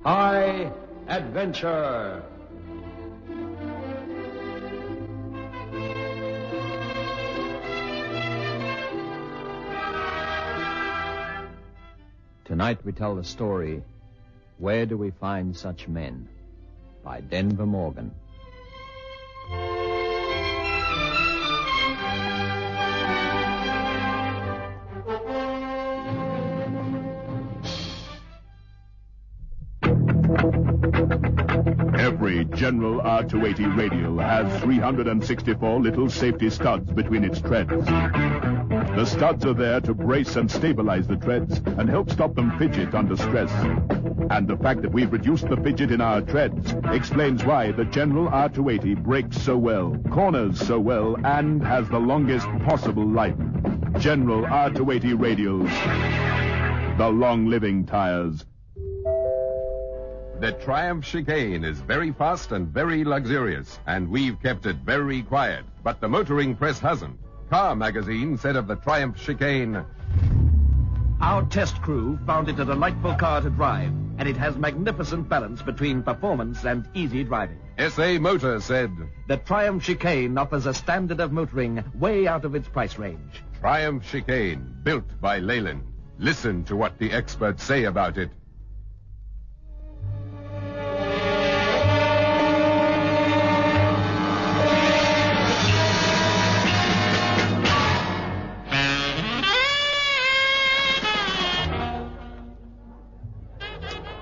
High Adventure. Tonight we tell the story, Where Do We Find Such Men? By Denver Morgan. Every General R280 radial has 364 little safety studs between its treads. The studs are there to brace and stabilize the treads and help stop them fidget under stress. And the fact that we've reduced the fidget in our treads explains why the General R280 brakes so well, corners so well, and has the longest possible life. General R280 radials. The long-living tires. The Triumph Chicane is very fast and very luxurious, and we've kept it very quiet. But the motoring press hasn't. Car Magazine said of the Triumph Chicane, "Our test crew found it a delightful car to drive, and it has magnificent balance between performance and easy driving." SA Motor said, "The Triumph Chicane offers a standard of motoring way out of its price range." Triumph Chicane, built by Leyland. Listen to what the experts say about it.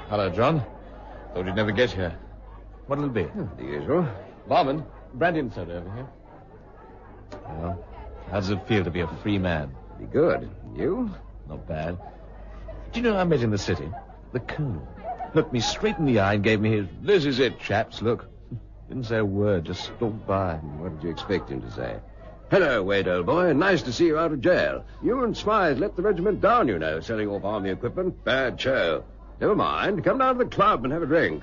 Hello, John. Thought you'd never get here. What'll it be? The usual. Barman, brandy and soda over here. Well, how does it feel to be a free man? Be good. You? Not bad. Do you know I met in the city? The Colonel. Looked me straight in the eye and gave me his, "This is it, chaps, look." Didn't say a word, just stalked by. What did you expect him to say? "Hello, Wade, old boy. Nice to see you out of jail. You and Smythe let the regiment down, you know, selling off army equipment. Bad show. Never mind. Come down to the club and have a drink."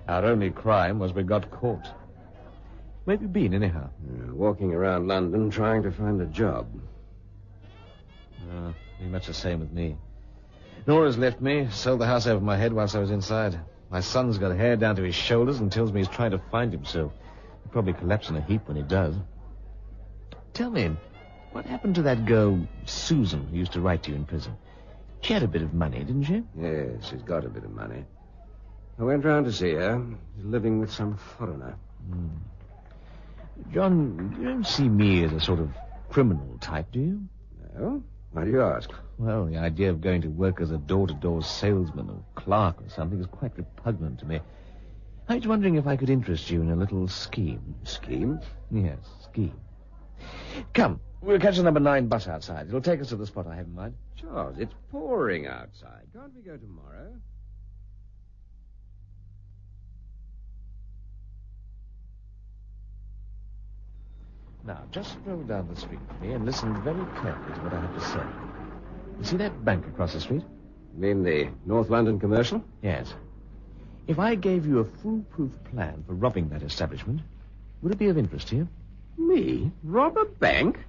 Our only crime was we got caught. Where have you been, anyhow? Walking around London trying to find a job. Pretty much the same with me. Nora's left me, sold the house over my head whilst I was inside. My son's got hair down to his shoulders and tells me he's trying to find himself. He'll probably collapse in a heap when he does. Tell me, what happened to that girl, Susan, who used to write to you in prison? She had a bit of money, didn't she? Yes, she's got a bit of money. I went round to see her. She's living with some foreigner. John, you don't see me as a sort of criminal type, do you? No? Why do you ask? Well, the idea of going to work as a door-to-door salesman or clerk or something is quite repugnant to me. I was wondering if I could interest you in a little scheme. Scheme? Yes, scheme. Come, we'll catch the number 9 bus outside. It'll take us to the spot I have in mind. Charles, it's pouring outside. Can't we go tomorrow? Now, just stroll down the street with me and listen very carefully to what I have to say. You see that bank across the street? You mean the North London Commercial? Yes. If I gave you a foolproof plan for robbing that establishment, would it be of interest to you? Me? Rob a bank?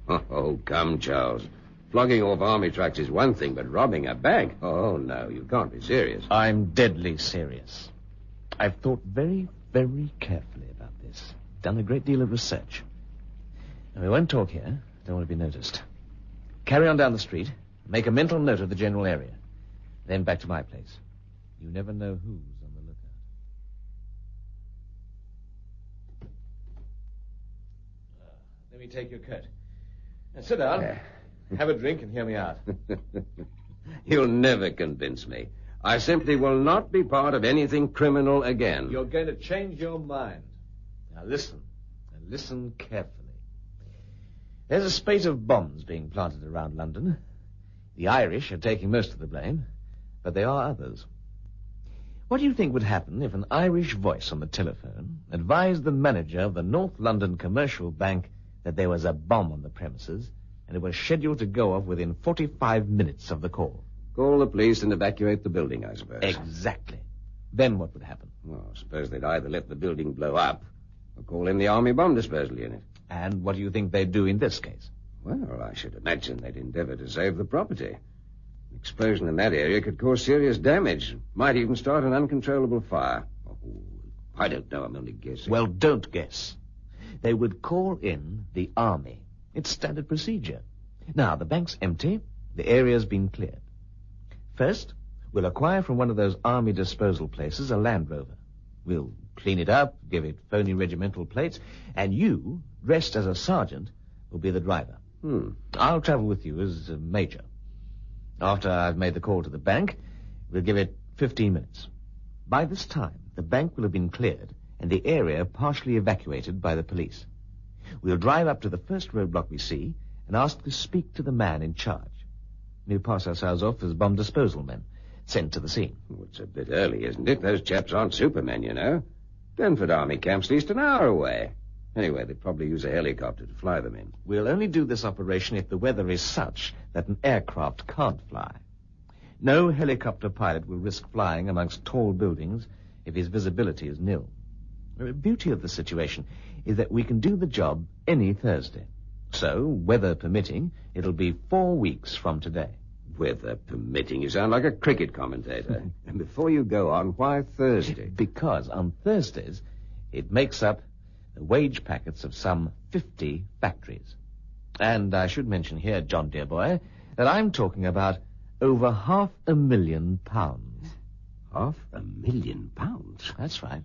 Oh, come, Charles. Flogging off army trucks is one thing, but robbing a bank? Oh, no, you can't be serious. I'm deadly serious. I've thought very, very carefully about this. Done a great deal of research. Now, we won't talk here. Don't want to be noticed. Carry on down the street. Make a mental note of the general area. Then back to my place. You never know who's on the lookout. Let me take your coat. Now, sit down. Have a drink and hear me out. You'll never convince me. I simply will not be part of anything criminal again. You're going to change your mind. Now listen, and listen carefully. There's a spate of bombs being planted around London. The Irish are taking most of the blame, but there are others. What do you think would happen if an Irish voice on the telephone advised the manager of the North London Commercial Bank that there was a bomb on the premises and it was scheduled to go off within 45 minutes of the call? Call the police and evacuate the building, I suppose. Exactly. Then what would happen? Well, I suppose they'd either let the building blow up or call in the Army Bomb Disposal Unit. And what do you think they'd do in this case? Well, I should imagine they'd endeavor to save the property. Explosion in that area could cause serious damage. Might even start an uncontrollable fire. Oh, I don't know. I'm only guessing. Well, don't guess. They would call in the army. It's standard procedure. Now, the bank's empty. The area's been cleared. First, we'll acquire from one of those army disposal places a Land Rover. We'll clean it up, give it phony regimental plates, and you, dressed as a sergeant, will be the driver. I'll travel with you as a major. After I've made the call to the bank, we'll give it 15 minutes. By this time, the bank will have been cleared and the area partially evacuated by the police. We'll drive up to the first roadblock we see and ask to speak to the man in charge. We'll pass ourselves off as bomb disposal men, sent to the scene. Well, it's a bit early, isn't it? Those chaps aren't supermen, you know. Denford Army camp's at least an hour away. Anyway, they'd probably use a helicopter to fly them in. We'll only do this operation if the weather is such that an aircraft can't fly. No helicopter pilot will risk flying amongst tall buildings if his visibility is nil. The beauty of the situation is that we can do the job any Thursday. So, weather permitting, it'll be 4 weeks from today. Weather permitting, you sound like a cricket commentator. And before you go on, why Thursday? Because on Thursdays, it makes up the wage packets of some 50 factories. And I should mention here, John, dear boy, that I'm talking about over £500,000. £500,000? That's right.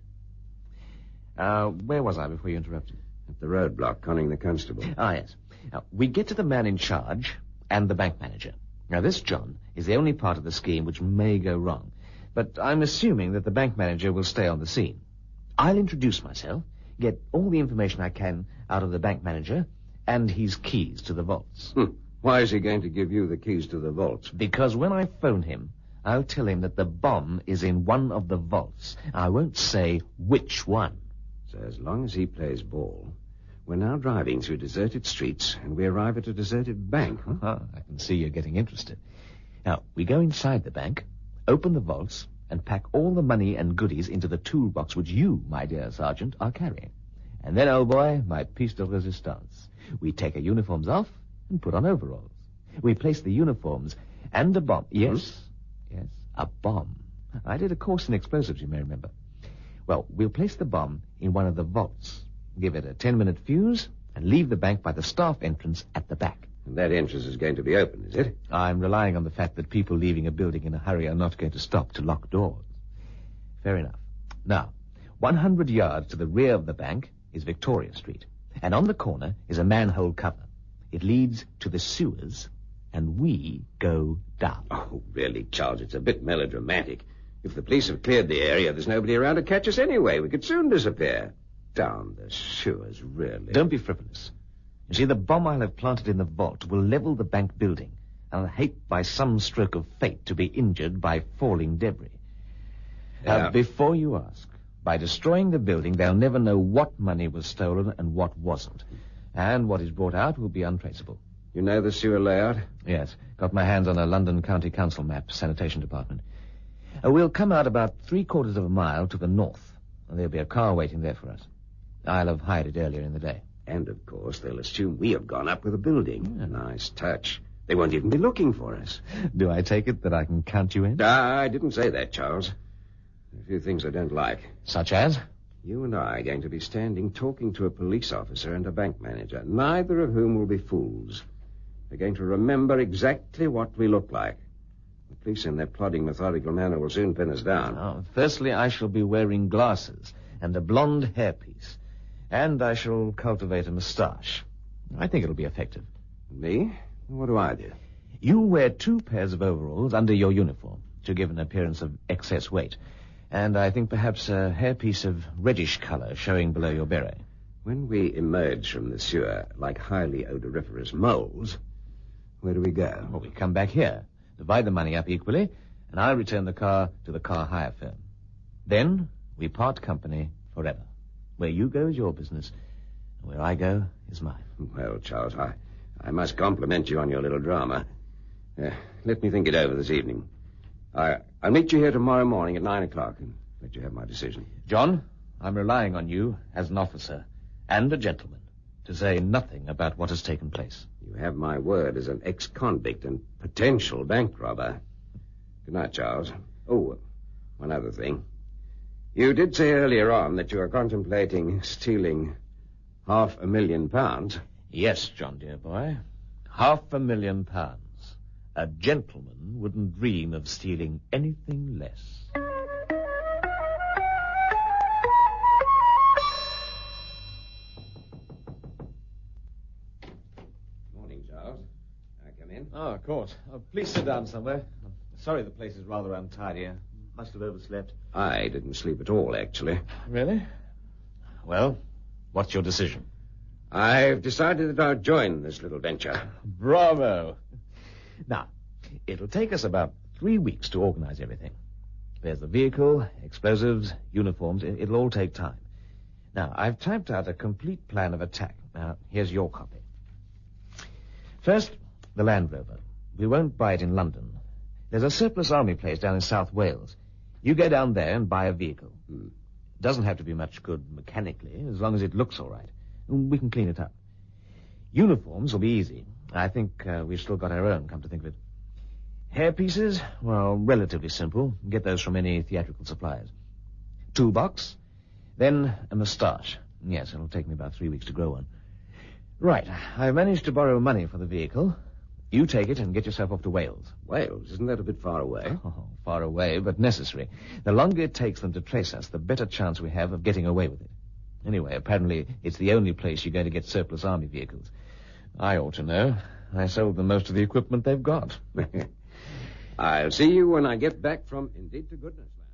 Where was I before you interrupted? At the roadblock, conning the constable. Ah, yes. Now, we get to the man in charge and the bank manager. Now, this, John, is the only part of the scheme which may go wrong. But I'm assuming that the bank manager will stay on the scene. I'll introduce myself, get all the information I can out of the bank manager, and his keys to the vaults. Why is he going to give you the keys to the vaults? Because when I phone him, I'll tell him that the bomb is in one of the vaults. I won't say which one. So as long as he plays ball, we're now driving through deserted streets, and we arrive at a deserted bank. I can see you're getting interested. Now, we go inside the bank, open the vaults, and pack all the money and goodies into the toolbox which you, my dear Sergeant, are carrying. And then, old boy, my piece de resistance. We take our uniforms off and put on overalls. We place the uniforms and a bomb. Yes, a bomb. I did a course in explosives, you may remember. Well, we'll place the bomb in one of the vaults, give it a 10-minute fuse, and leave the bank by the staff entrance at the back. And that entrance is going to be open, is it? I'm relying on the fact that people leaving a building in a hurry are not going to stop to lock doors. Fair enough. Now, 100 yards to the rear of the bank is Victoria Street, and on the corner is a manhole cover. It leads to the sewers, and we go down. Oh, really, Charles, it's a bit melodramatic. If the police have cleared the area, there's nobody around to catch us anyway. We could soon disappear. Down the sewers, really. Don't be frivolous. You see, the bomb I'll have planted in the vault will level the bank building, and I'll hate by some stroke of fate to be injured by falling debris. Yeah. Before you ask, by destroying the building, they'll never know what money was stolen and what wasn't. And what is brought out will be untraceable. You know the sewer layout? Yes. Got my hands on a London County Council map, sanitation department. We'll come out about 3/4 of a mile to the north, and there'll be a car waiting there for us. I'll have hired it earlier in the day. And, of course, they'll assume we have gone up with the building. Yeah. Nice touch. They won't even be looking for us. Do I take it that I can count you in? I didn't say that, Charles. There are a few things I don't like. Such as? You and I are going to be standing talking to a police officer and a bank manager, neither of whom will be fools. They're going to remember exactly what we look like. The police in their plodding, methodical manner will soon pin us down. Firstly, I shall be wearing glasses and a blonde hairpiece. And I shall cultivate a moustache. I think it'll be effective. Me? What do I do? You wear 2 pairs of overalls under your uniform to give an appearance of excess weight. And I think perhaps a hairpiece of reddish color showing below your beret. When we emerge from the sewer like highly odoriferous moles, where do we go? Well, we come back here, divide the money up equally, and I'll return the car to the car hire firm. Then we part company forever. Where you go is your business, and where I go is mine. Well, Charles, I must compliment you on your little drama. Let me think it over this evening. I'll meet you here tomorrow morning at 9 o'clock and let you have my decision. John, I'm relying on you as an officer and a gentleman to say nothing about what has taken place. You have my word as an ex-convict and potential bank robber. Good night, Charles. Oh, one other thing. You did say earlier on that you are contemplating stealing £500,000. Yes, John, dear boy. £500,000. A gentleman wouldn't dream of stealing anything less. Morning, Charles. I come in? Oh, of course. Please sit down somewhere. I'm sorry the place is rather untidy. I must have overslept. I didn't sleep at all, actually. Really? Well, what's your decision? I've decided that I'll join this little venture. Bravo. Now, it'll take us about 3 weeks to organize everything. There's the vehicle, explosives, uniforms. It'll all take time. Now, I've typed out a complete plan of attack. Now, here's your copy. First, the Land Rover. We won't buy it in London. There's a surplus army place down in South Wales. You go down there and buy a vehicle. It doesn't have to be much good mechanically, as long as it looks all right. We can clean it up. Uniforms will be easy. I think we've still got our own, come to think of it. Hair pieces, well, relatively simple. Get those from any theatrical suppliers. Toolbox, then a moustache. Yes, it'll take me about 3 weeks to grow one. Right, I've managed to borrow money for the vehicle. You take it and get yourself off to Wales. Wales? Isn't that a bit far away? Oh, far away, but necessary. The longer it takes them to trace us, the better chance we have of getting away with it. Anyway, apparently it's the only place you're going to get surplus army vehicles. I ought to know. I sold them most of the equipment they've got. I'll see you when I get back from Indeed to Goodness Land.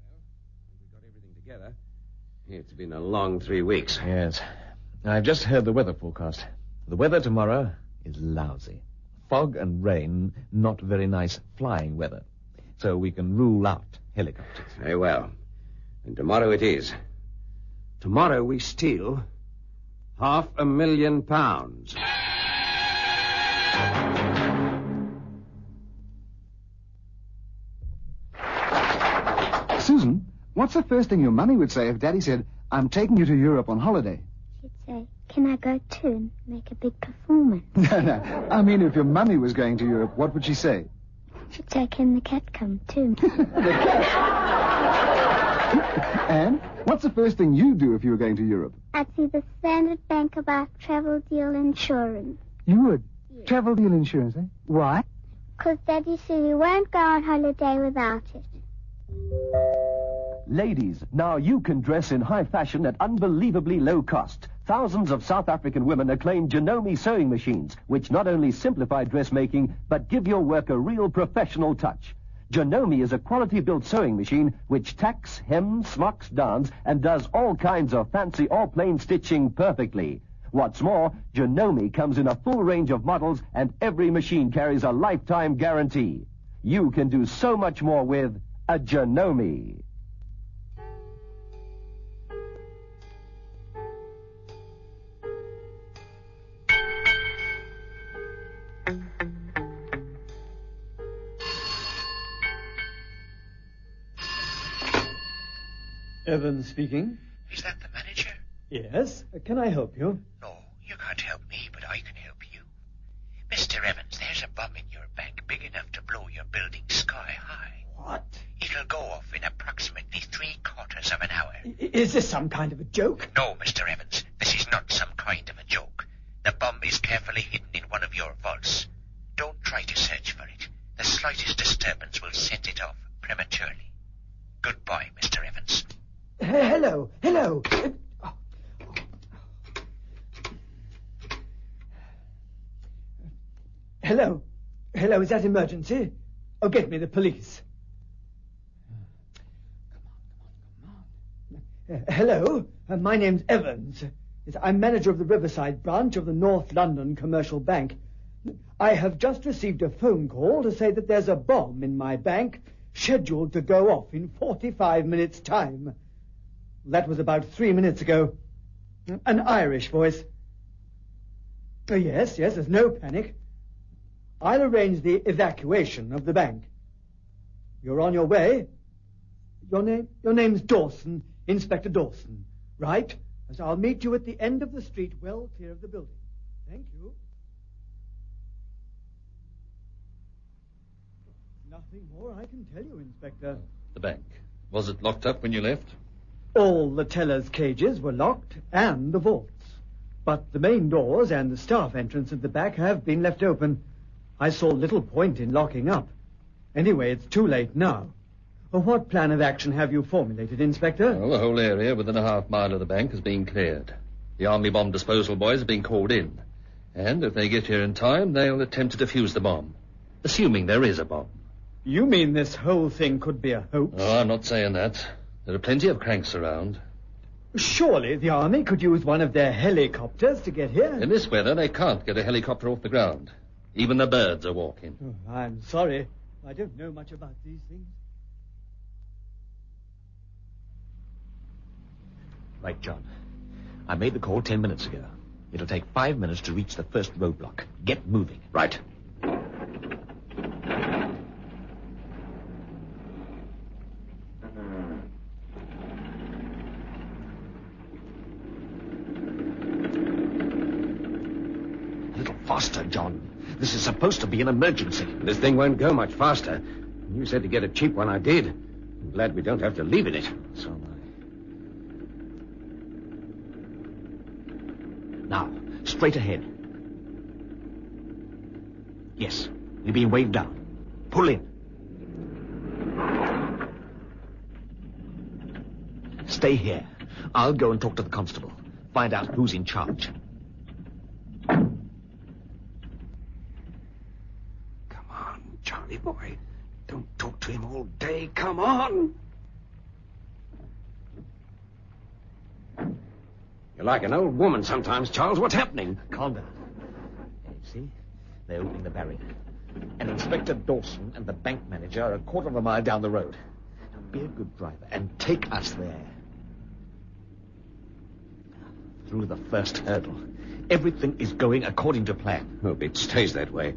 Well, we got everything together. It's been a long 3 weeks. Yes. I've just heard the weather forecast. The weather tomorrow is lousy. Fog and rain, not very nice flying weather. So we can rule out helicopters. Very well. And tomorrow it is. Tomorrow we steal £500,000. Susan, what's the first thing your mummy would say if Daddy said, I'm taking you to Europe on holiday? She'd say, can I go too and make a big performance? No. I mean, if your mummy was going to Europe, what would she say? She'd say, can the cat come too? Anne, what's the first thing you'd do if you were going to Europe? I'd see the Standard Bank about travel deal insurance. You would? Yeah. Travel deal insurance, eh? Why? Because Daddy said he won't go on holiday without it. Ladies, now you can dress in high fashion at unbelievably low cost. Thousands of South African women acclaim Janome sewing machines, which not only simplify dressmaking, but give your work a real professional touch. Janome is a quality-built sewing machine which tacks, hems, smocks, darns, and does all kinds of fancy or plain stitching perfectly. What's more, Janome comes in a full range of models, and every machine carries a lifetime guarantee. You can do so much more with a Janome. Evans speaking. Is that the manager? Yes. Can I help you? No, you can't help me, but I can help you. Mr. Evans, there's a bomb in your bank big enough to blow your building sky high. What? It'll go off in approximately 3/4 of an hour. Is this some kind of a joke? No, Mr. Evans, this is not some kind of a joke. The bomb is carefully hidden in one of your vaults. Don't try to search for it. The slightest disturbance will set it off prematurely. Goodbye, Mr. Evans. Hello. Hello, is that emergency? Oh, get me the police. Come on. Hello, my name's Evans. Yes, I'm manager of the Riverside branch of the North London Commercial Bank. I have just received a phone call to say that there's a bomb in my bank scheduled to go off in 45 minutes' time. That was about 3 minutes ago. An Irish voice. Yes, there's no panic. I'll arrange the evacuation of the bank. You're on your way? Your name's Dawson. Inspector Dawson. Right? As I'll meet you at the end of the street, well clear of the building. Thank you. Nothing more I can tell you, Inspector. The bank. Was it locked up when you left? All the tellers' cages were locked, and the vaults. But the main doors and the staff entrance at the back have been left open. I saw little point in locking up. Anyway, it's too late now. What plan of action have you formulated, Inspector? Well, the whole area within a half-mile of the bank has been cleared. The army bomb disposal boys have been called in. And if they get here in time, they'll attempt to defuse the bomb. Assuming there is a bomb. You mean this whole thing could be a hoax? Oh, I'm not saying that. There are plenty of cranks around. Surely the army could use one of their helicopters to get here. In this weather, they can't get a helicopter off the ground. Even the birds are walking. Oh, I'm sorry. I don't know much about these things. Right, John. I made the call 10 minutes ago. It'll take 5 minutes to reach the first roadblock. Get moving. Right. A little faster, John. This is supposed to be an emergency. This thing won't go much faster. You said to get a cheap one, I did. I'm glad we don't have to leave in it. So am I. Now, straight ahead. Yes, you're being waved down. Pull in. Stay here. I'll go and talk to the constable. Find out who's in charge. Come on, Charlie boy. Don't talk to him all day. Come on. You're like an old woman sometimes, Charles. What's happening? Calm down. See? They're opening the barrier. And Inspector Dawson and the bank manager are a quarter of a mile down the road. Now, be a good driver and take us there. Through the first hurdle. Everything is going according to plan. Hope it stays that way.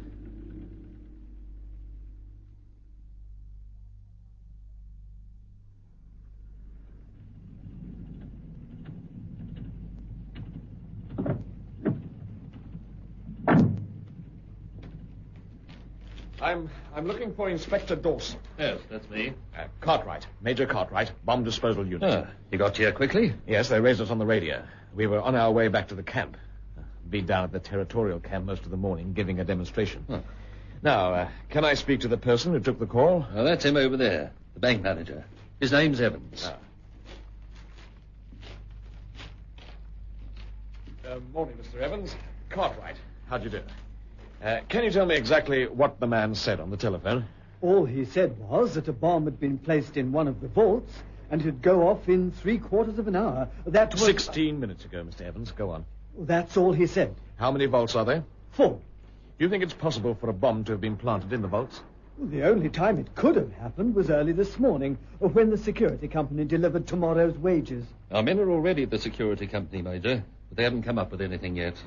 I'm looking for Inspector Dawson. Yes, that's me. Cartwright. Major Cartwright. Bomb disposal unit. Ah, you got here quickly? Yes, they raised us on the radio. We were on our way back to the camp. Been down at the territorial camp most of the morning, giving a demonstration. Huh. Now, can I speak to the person who took the call? Well, that's him over there, the bank manager. His name's Evans. Morning, Mr. Evans. Cartwright. How'd you do? Can you tell me exactly what the man said on the telephone? All he said was that a bomb had been placed in one of the vaults and it'd go off in 3/4 of an hour. That was 16 minutes ago, Mr. Evans. Go on. That's all he said. How many vaults are there? 4. Do you think it's possible for a bomb to have been planted in the vaults? The only time it could have happened was early this morning, when the security company delivered tomorrow's wages. Our men are already at the security company, Major, but they haven't come up with anything yet.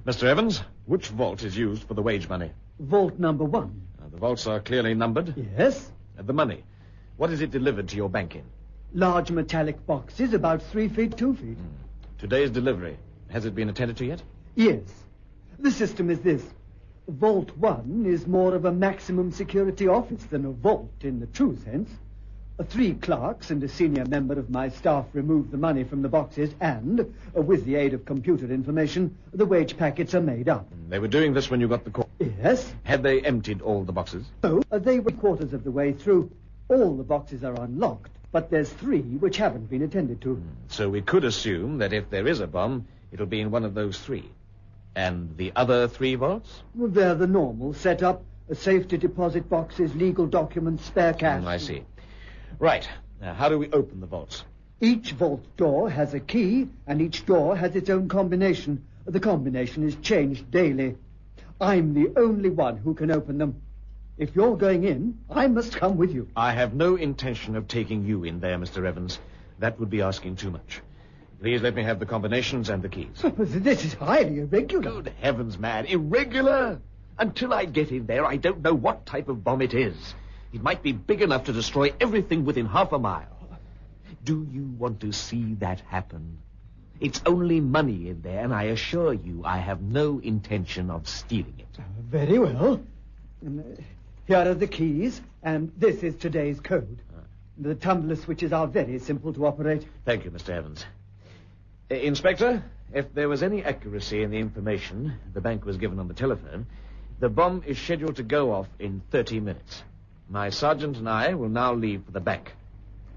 Mr. Evans, which vault is used for the wage money? Vault number 1. The vaults are clearly numbered. Yes. The money. What is it delivered to your bank in? Large metallic boxes, about 3 feet, 2 feet. Today's delivery. Has it been attended to yet? Yes. The system is this. Vault 1 is more of a maximum security office than a vault in the true sense. 3 clerks and a senior member of my staff remove the money from the boxes and, with the aid of computer information, the wage packets are made up. They were doing this when you got the call? Yes. Had they emptied all the boxes? No, they were quarters of the way through. All the boxes are unlocked, but there's 3 which haven't been attended to. So we could assume that if there is a bomb, it'll be in one of those 3. And the other 3 vaults? Well, they're the normal setup. Safety deposit boxes, legal documents, spare cash. I see. Right. Now, how do we open the vaults? Each vault door has a key, and each door has its own combination. The combination is changed daily. I'm the only one who can open them. If you're going in, I must come with you. I have no intention of taking you in there, Mr. Evans. That would be asking too much. Please let me have the combinations and the keys. This is highly irregular. Good heavens, man. Irregular? Until I get in there, I don't know what type of bomb it is. It might be big enough to destroy everything within half a mile. Do you want to see that happen? It's only money in there, and I assure you I have no intention of stealing it. Very well. Here are the keys, and this is today's code. The tumbler switches are very simple to operate. Thank you, Mr. Evans. Inspector, if there was any accuracy in the information the bank was given on the telephone, the bomb is scheduled to go off in 30 minutes. My sergeant and I will now leave for the bank.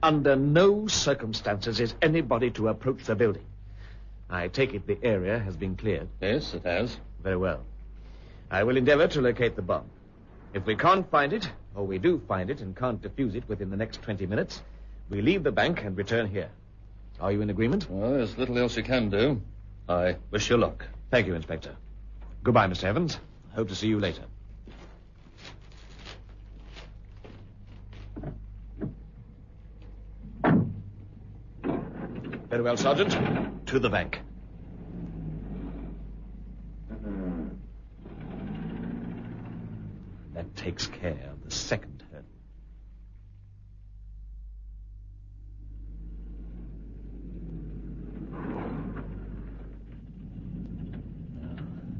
Under no circumstances is anybody to approach the building. I take it the area has been cleared. Yes, it has. Very well. I will endeavor to locate the bomb. If we can't find it, or we do find it and can't defuse it within the next 20 minutes, we leave the bank and return here. Are you in agreement? Well, there's little else you can do. I wish you luck. Thank you, Inspector. Goodbye, Mr. Evans. Hope to see you later. Very well, Sergeant. To the bank. That takes care of the second hurdle.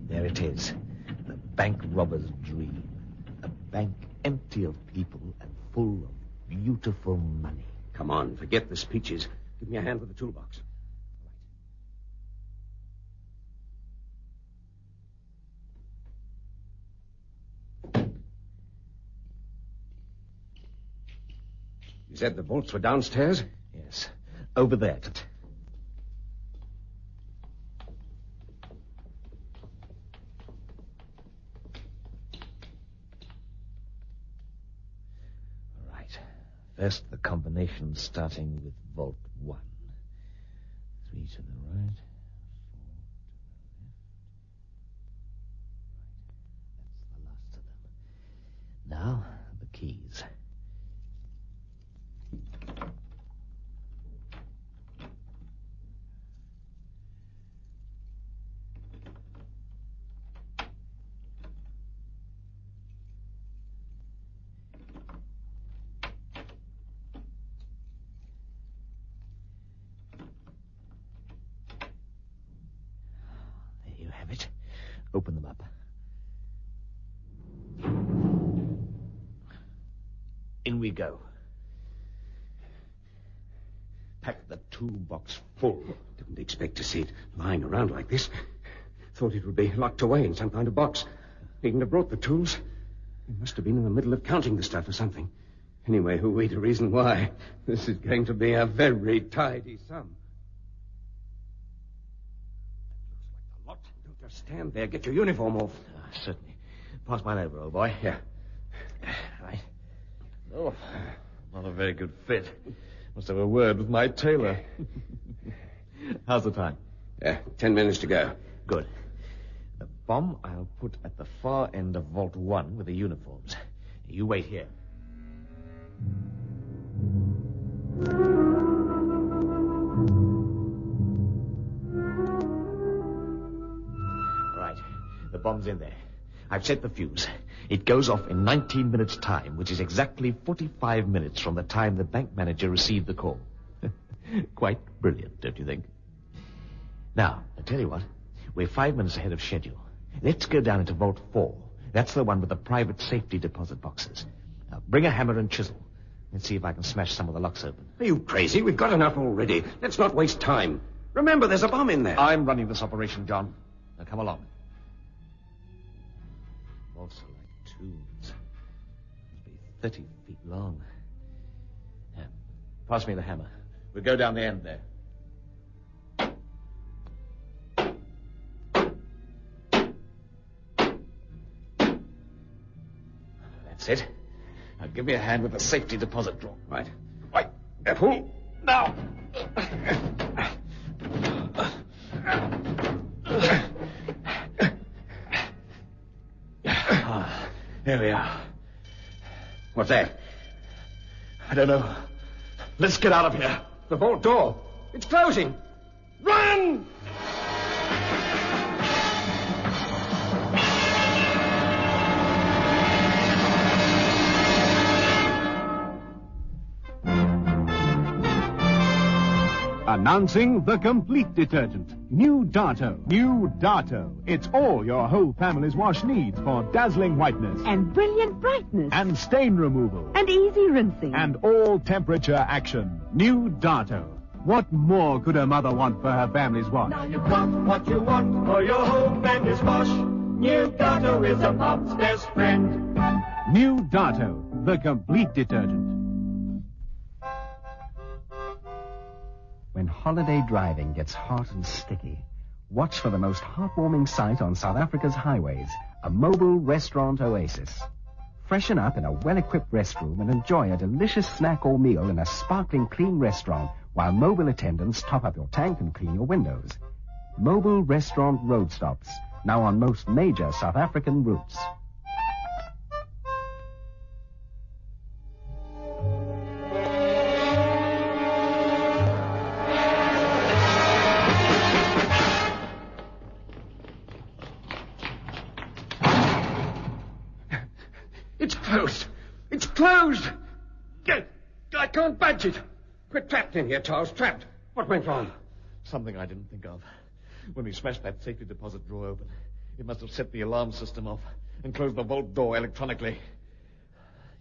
There it is. The bank robber's dream. A bank empty of people and full of beautiful money. Come on, forget the speeches. Give me a hand with the toolbox. You said the bolts were downstairs? Yes. Over there. All right. First, the combination starting with Vault 1. 3 to the right. 4 to the left. Right. That's the last of them. Now, the keys. Open them up. In we go. Pack the toolbox full. Didn't expect to see it lying around like this. Thought it would be locked away in some kind of box. Needn't have brought the tools. He must have been in the middle of counting the stuff or something. Anyway, who we to reason why? This is going to be a very tidy sum. Just stand there. Get your uniform off. Certainly. Pass mine over, old boy. Here. Right. Oh, not a very good fit. Must have a word with my tailor. How's the time? 10 minutes to go. Good. The bomb I'll put at the far end of Vault 1 with the uniforms. You wait here. The bomb's in there. I've set the fuse. It goes off in 19 minutes' time, which is exactly 45 minutes from the time the bank manager received the call. Quite brilliant, don't you think? Now, I tell you what. We're 5 minutes ahead of schedule. Let's go down into Vault 4. That's the one with the private safety deposit boxes. Now, bring a hammer and chisel. Let's see if I can smash some of the locks open. Are you crazy? We've got enough already. Let's not waste time. Remember, there's a bomb in there. I'm running this operation, John. Now, come along. Vaults are like tombs. Must be 30 feet long. Yeah. Pass me the hammer. We'll go down the end there. That's it. Now give me a hand with the safety deposit drawer. Right. Right. Careful. Now. Here we are. What's that? I don't know. Let's get out of here. The vault door. It's closing. Run! Announcing the complete detergent, New Darto. New Darto. It's all your whole family's wash needs for dazzling whiteness. And brilliant brightness. And stain removal. And easy rinsing. And all temperature action. New Darto. What more could a mother want for her family's wash? Now you've got what you want for your whole family's wash. New Darto is a mom's best friend. New Darto, the complete detergent. When holiday driving gets hot and sticky, watch for the most heartwarming sight on South Africa's highways, a mobile restaurant oasis. Freshen up in a well-equipped restroom and enjoy a delicious snack or meal in a sparkling clean restaurant while mobile attendants top up your tank and clean your windows. Mobile restaurant road stops, now on most major South African routes. It's closed. It's closed. I can't budge it. We're trapped in here, Charles. Trapped. What went wrong? Something I didn't think of. When we smashed that safety deposit drawer open, it must have set the alarm system off and closed the vault door electronically.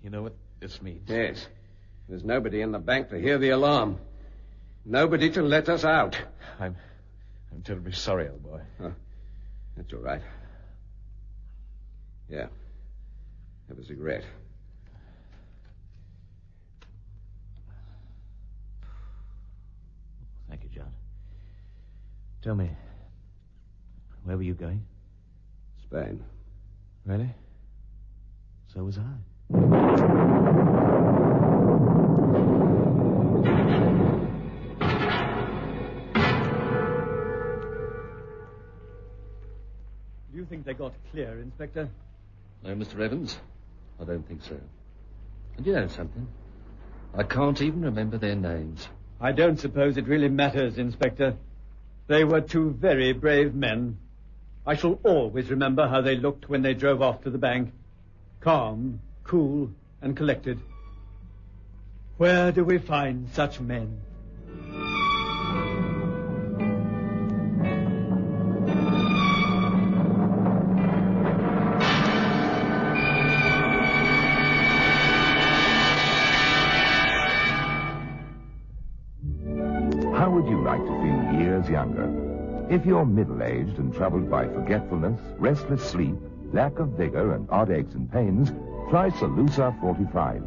You know what this means? Yes. There's nobody in the bank to hear the alarm. Nobody to let us out. I'm terribly sorry, old boy. Oh, that's all right. Yeah. Have a cigarette. Thank you, John. Tell me, where were you going? Spain. Really? So was I. Do you think they got clear, Inspector? No, Mr. Evans. I don't think so. And you know something? I can't even remember their names. I don't suppose it really matters, Inspector. They were two very brave men. I shall always remember how they looked when they drove off to the bank. Calm, cool, and collected. Where do we find such men? How would you like to feel years younger? If you're middle-aged and troubled by forgetfulness, restless sleep, lack of vigor, and odd aches and pains, try Solusa 45.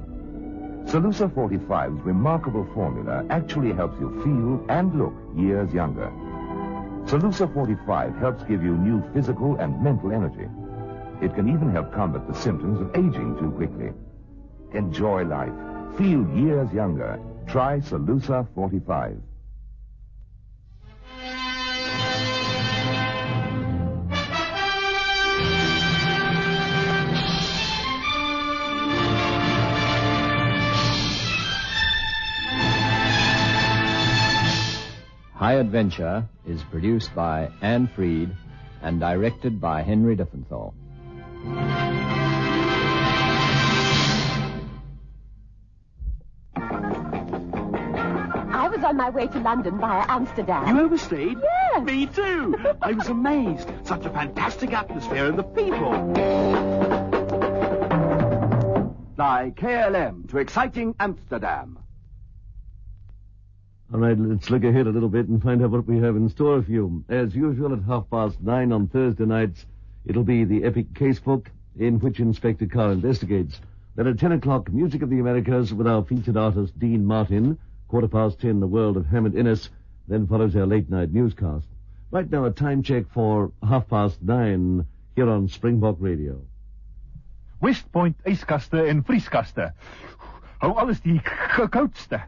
Solusa 45's remarkable formula actually helps you feel and look years younger. Solusa 45 helps give you new physical and mental energy. It can even help combat the symptoms of aging too quickly. Enjoy life. Feel years younger. Try Solusa 45. High Adventure is produced by Anne Freed and directed by Henry Diffenthal. I was on my way to London via Amsterdam. You overstayed? Yes. Me too. I was amazed. Such a fantastic atmosphere and the people. Fly KLM to exciting Amsterdam. All right, let's look ahead a little bit and find out what we have in store for you. As usual, at 9:30 on Thursday nights, it'll be the epic casebook in which Inspector Carr investigates. Then at 10 o'clock, Music of the Americas with our featured artist, Dean Martin. 10:15, The World of Hammond Innes. Then follows our late-night newscast. Right now, a time check for 9:30 here on Springbok Radio. West Point ijskaste en vrieskaste. Hou alles die koudste.